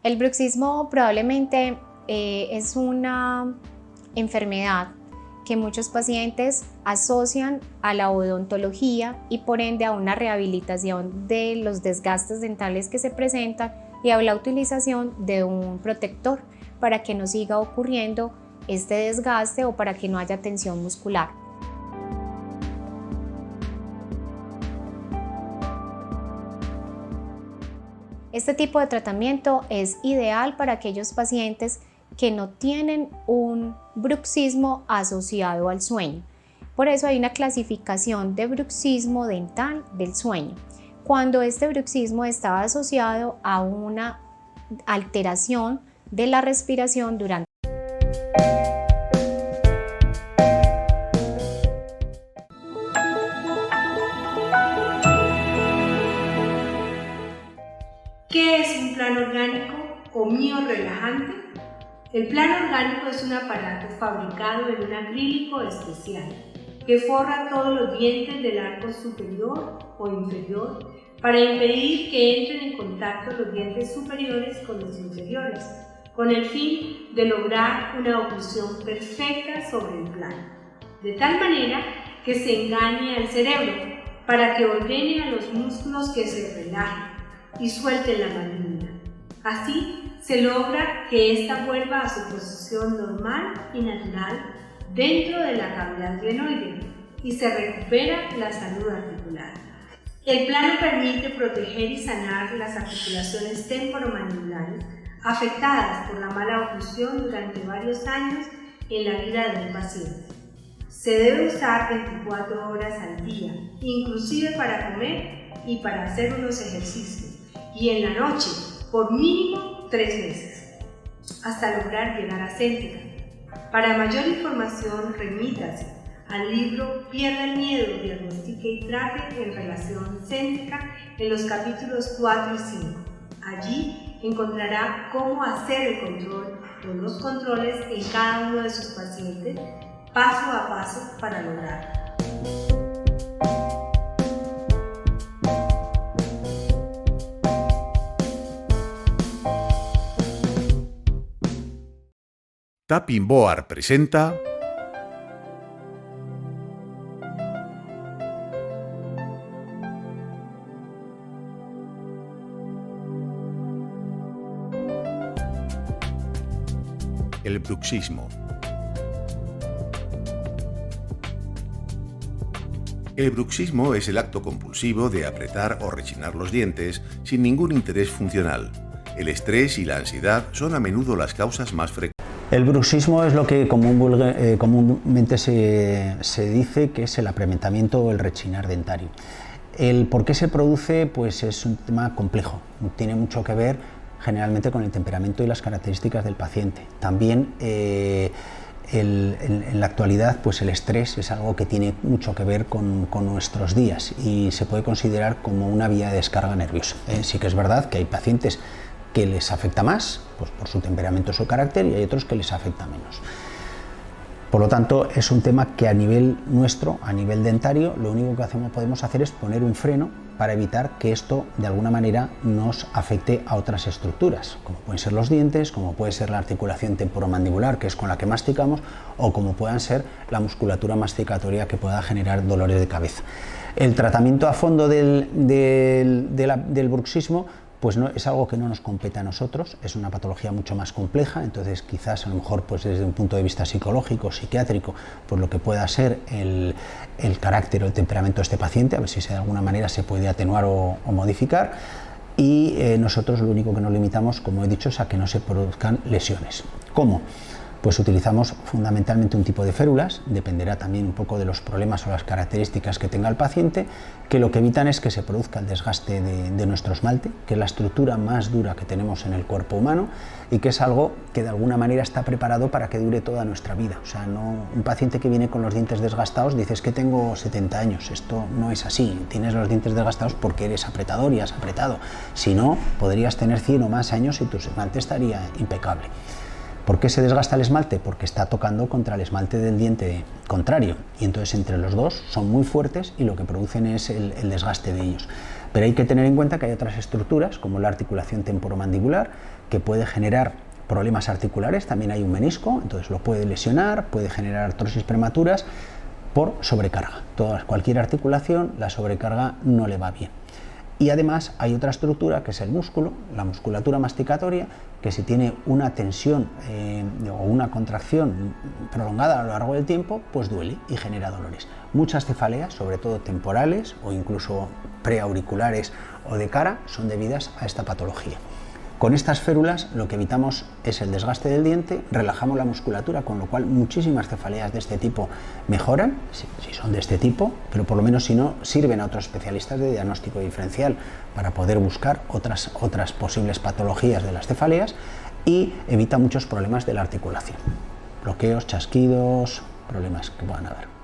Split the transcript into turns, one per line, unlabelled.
El bruxismo probablemente es una enfermedad que muchos pacientes asocian a la odontología y por ende a una rehabilitación de los desgastes dentales que se presentan y a la utilización de un protector para que no siga ocurriendo este desgaste o para que no haya tensión muscular. Este tipo de tratamiento es ideal para aquellos pacientes que no tienen un bruxismo asociado al sueño. Por eso hay una clasificación de bruxismo dental del sueño. Cuando este bruxismo está asociado a una alteración de la respiración durante
¿Qué es un plano orgánico o miorrelajante? El plano orgánico es un aparato fabricado en un acrílico especial que forra todos los dientes del arco superior o inferior para impedir que entren en contacto los dientes superiores con los inferiores, con el fin de lograr una oclusión perfecta sobre el plano, de tal manera que se engañe al cerebro para que ordene a los músculos que se relajen y suelten la mandíbula. Así se logra que ésta vuelva a su posición normal y natural dentro de la cavidad glenoide y se recupera la salud articular. El plano permite proteger y sanar las articulaciones temporomandibulares afectadas por la mala oclusión durante varios años en la vida de un paciente. Se debe usar 24 horas al día, inclusive para comer y para hacer unos ejercicios, y en la noche, por mínimo 3 veces, hasta lograr llegar a céntrica. Para mayor información, remítase al libro Pierda el miedo, diagnostique y trate en relación céntrica en los capítulos 4 y 5. Allí encontrará cómo hacer el control o los controles en cada uno de sus pacientes, paso a paso para lograrlo.
Tapping Board presenta el bruxismo. El bruxismo es el acto compulsivo de apretar o rechinar los dientes sin ningún interés funcional. El estrés y la ansiedad son a menudo las causas más frecuentes.
El bruxismo es lo que comúnmente se dice que es el apretamiento o el rechinar dentario. El por qué se produce pues es un tema complejo, tiene mucho que ver generalmente con el temperamento y las características del paciente. También en la actualidad pues el estrés es algo que tiene mucho que ver con nuestros días y se puede considerar como una vía de descarga nerviosa. Sí que es verdad que hay pacientes que les afecta más, pues por su temperamento o su carácter, y hay otros que les afecta menos. Por lo tanto, es un tema que a nivel nuestro, a nivel dentario, lo único que podemos hacer es poner un freno para evitar que esto de alguna manera nos afecte a otras estructuras, como pueden ser los dientes, como puede ser la articulación temporomandibular, que es con la que masticamos, o como puedan ser la musculatura masticatoria que pueda generar dolores de cabeza. El tratamiento a fondo del bruxismo pues no, es algo que no nos compete a nosotros, es una patología mucho más compleja, entonces quizás a lo mejor pues desde un punto de vista psicológico, psiquiátrico, pues lo que pueda ser el carácter o el temperamento de este paciente, a ver si de alguna manera se puede atenuar o modificar, y nosotros lo único que nos limitamos, como he dicho, es a que no se produzcan lesiones. ¿Cómo? Pues utilizamos fundamentalmente un tipo de férulas, dependerá también un poco de los problemas o las características que tenga el paciente, que lo que evitan es que se produzca el desgaste de nuestro esmalte, que es la estructura más dura que tenemos en el cuerpo humano y que es algo que de alguna manera está preparado para que dure toda nuestra vida. O sea, un paciente que viene con los dientes desgastados dice es que tengo 70 años, esto no es así, tienes los dientes desgastados porque eres apretador y has apretado, si no podrías tener 100 o más años y tu esmalte estaría impecable. ¿Por qué se desgasta el esmalte? Porque está tocando contra el esmalte del diente contrario y entonces entre los dos son muy fuertes y lo que producen es el desgaste de ellos. Pero hay que tener en cuenta que hay otras estructuras, como la articulación temporomandibular, que puede generar problemas articulares. También hay un menisco, entonces lo puede lesionar, puede generar artrosis prematuras por sobrecarga. Cualquier articulación, la sobrecarga no le va bien. Y además hay otra estructura que es el músculo, la musculatura masticatoria, que si tiene una tensión o una contracción prolongada a lo largo del tiempo, pues duele y genera dolores. Muchas cefaleas, sobre todo temporales o incluso preauriculares o de cara, son debidas a esta patología. Con estas férulas lo que evitamos es el desgaste del diente, relajamos la musculatura, con lo cual muchísimas cefaleas de este tipo mejoran, si son de este tipo, pero por lo menos si no, sirven a otros especialistas de diagnóstico diferencial para poder buscar otras posibles patologías de las cefaleas, y evita muchos problemas de la articulación, bloqueos, chasquidos, problemas que puedan haber.